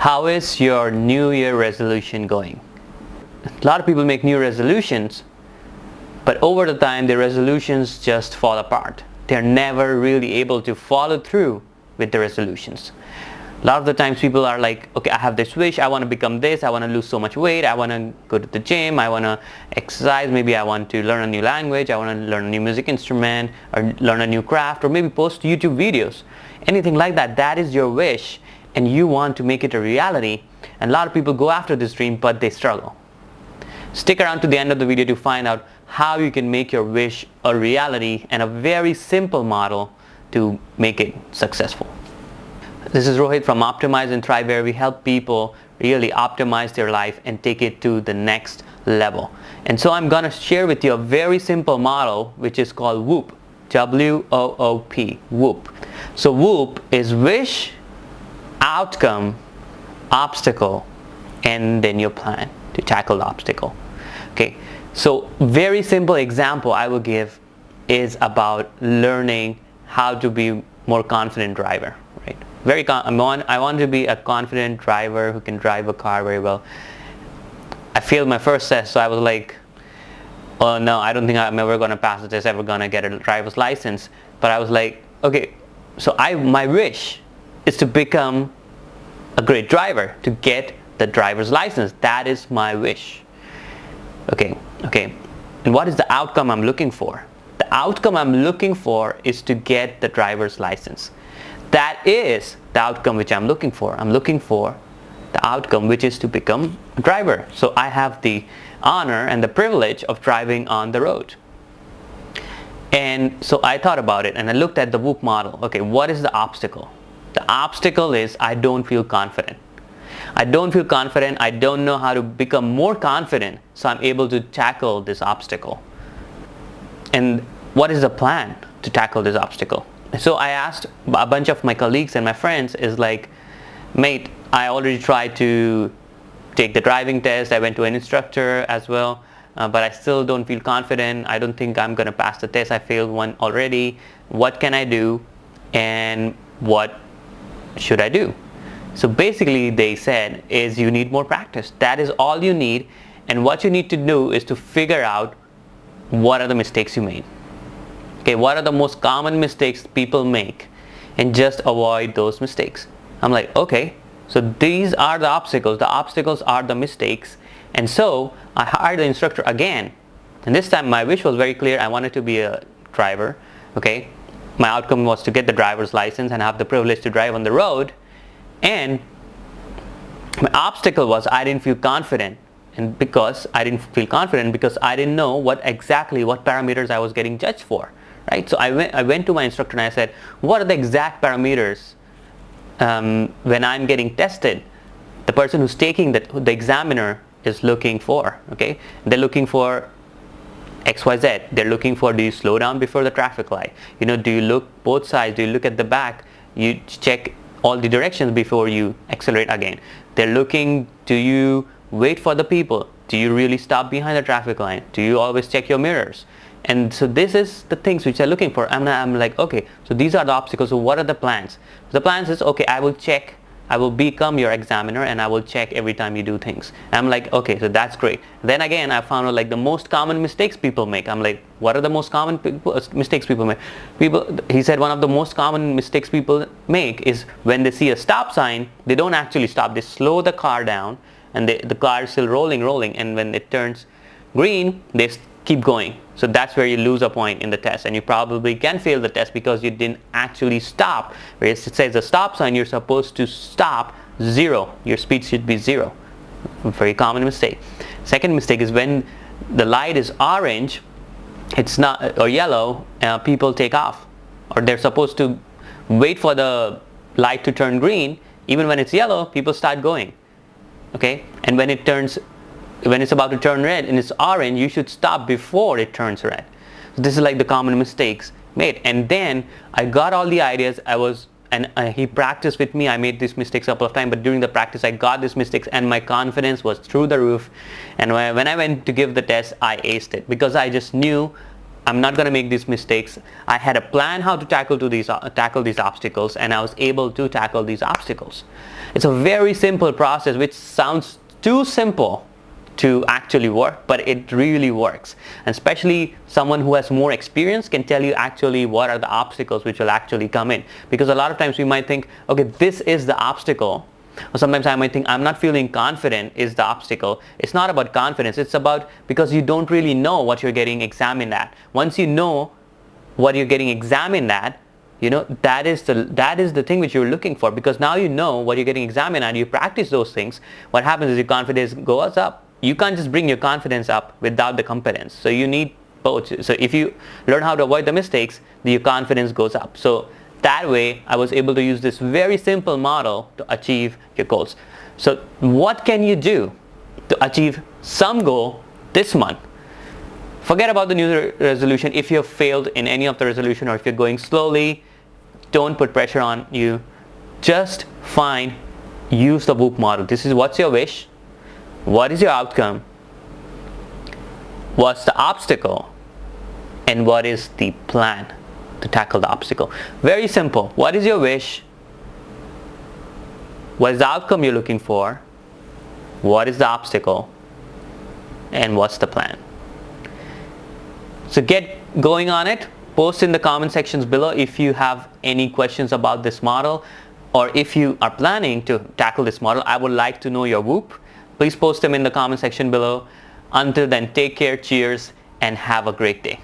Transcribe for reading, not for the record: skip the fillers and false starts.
How is your New Year resolution going? A lot of people make new resolutions, but over the time their resolutions just fall apart. They're never really able to follow through with the resolutions. A lot of the times people are like, okay, I have this wish, I want to become this, I want to lose so much weight, I want to go to the gym, I want to exercise, maybe I want to learn a new language, I want to learn a new music instrument, or learn a new craft, or maybe post YouTube videos. Anything like that, that is your wish, and you want to make it a reality. And a lot of people go after this dream, but they struggle. Stick around to the end of the video to find out how you can make your wish a reality and a very simple model to make it successful. This is Rohit from Optimize and Thrive, where we help people really optimize their life and take it to the next level. And so I'm going to share with you a very simple model which is called WOOP. W-O-O-P. WOOP. So WOOP is wish, outcome, obstacle, and then your plan to tackle the obstacle. Okay, so very simple example I will give is about learning how to be more confident driver, right? I want to be a confident driver who can drive a car very well. I failed my first test, so I was like, oh no, I don't think I'm ever going to pass the test, ever going to get a driver's license. But I was like, okay, so my wish is to become a great driver, to get the driver's license. That is my wish. Okay. And what is the outcome I'm looking for? The outcome I'm looking for is to get the driver's license. That is the outcome which I'm looking for. I'm looking for the outcome which is to become a driver. So I have the honor and the privilege of driving on the road. And so I thought about it and I looked at the WOOP model. Okay, what is the obstacle? The obstacle is I don't feel confident. I don't feel confident. I don't know how to become more confident, so I'm able to tackle this obstacle. And what is the plan to tackle this obstacle? So I asked a bunch of my colleagues and my friends, is like, mate, I already tried to take the driving test. I went to an instructor as well, but I still don't feel confident. I don't think I'm going to pass the test. I failed one already. What can I do? And what should I do? So basically they said is you need more practice. That is all you need. And what you need to do is to figure out what are the mistakes you made. Okay, what are the most common mistakes people make, and just avoid those mistakes. I'm like, okay, so these are the obstacles. The obstacles are the mistakes. And so I hired the instructor again. And this time my wish was very clear. I wanted to be a driver. Okay, my outcome was to get the driver's license and have the privilege to drive on the road. And my obstacle was I didn't feel confident. And because I didn't feel confident, because I didn't know what parameters I was getting judged for. Right? So I went to my instructor and I said, what are the exact parameters when I'm getting tested? The person who's taking the examiner is looking for. Okay, they're looking for XYZ. They're looking for, do you slow down before the traffic light? You know, do you look both sides? Do you look at the back? You check all the directions before you accelerate again. They're looking, do you wait for the people? Do you really stop behind the traffic line? Do you always check your mirrors? And so this is the things which they're looking for. And I'm like, okay, so these are the obstacles. So what are the plans? The plans is, okay, I will become your examiner and I will check every time you do things. And I'm like, okay, so that's great. Then again, I found out like the most common mistakes people make. I'm like, what are the most common mistakes people make? He said one of the most common mistakes people make is when they see a stop sign, they don't actually stop. They slow the car down and the car is still rolling. And when it turns green, they keep going. So that's where you lose a point in the test, and you probably can fail the test because you didn't actually stop. Whereas it says a stop sign, you're supposed to stop 0. Your speed should be 0. Very common mistake. Second mistake is when the light is orange, it's not, or yellow, people take off, or they're supposed to wait for the light to turn green. Even when it's yellow, people start going. Okay, and when it's about to turn red and it's orange, you should stop before it turns red. So this is like the common mistakes made. And then I got all the ideas. He practiced with me. I made these mistakes a couple of times, but during the practice I got these mistakes and my confidence was through the roof. And when I went to give the test, I aced it because I just knew I'm not going to make these mistakes. I had a plan how to tackle these obstacles, and I was able to tackle these obstacles. It's a very simple process, which sounds too simple to actually work, but it really works. And especially someone who has more experience can tell you actually what are the obstacles which will actually come in. Because a lot of times we might think, okay, this is the obstacle. Or sometimes I might think I'm not feeling confident is the obstacle. It's not about confidence. It's about because you don't really know what you're getting examined at. Once you know what you're getting examined at, you know, that is the thing which you're looking for. Because now you know what you're getting examined at, you practice those things. What happens is your confidence goes up. You can't just bring your confidence up without the competence. So you need both. So if you learn how to avoid the mistakes, your confidence goes up. So that way, I was able to use this very simple model to achieve your goals. So what can you do to achieve some goal this month? Forget about the New Year resolution. If you have failed in any of the resolution, or if you're going slowly, don't put pressure on you. Just use the WOOP model. This is what's your wish, what is your outcome, what's the obstacle, and what is the plan to tackle the obstacle. Very simple. What is your wish? What is the outcome you're looking for? What is the obstacle? And what's the plan? So get going on it. Post in the comment sections below if you have any questions about this model, or if you are planning to tackle this model. I would like to know your WOOP. Please post them in the comment section below. Until then, take care, cheers, and have a great day.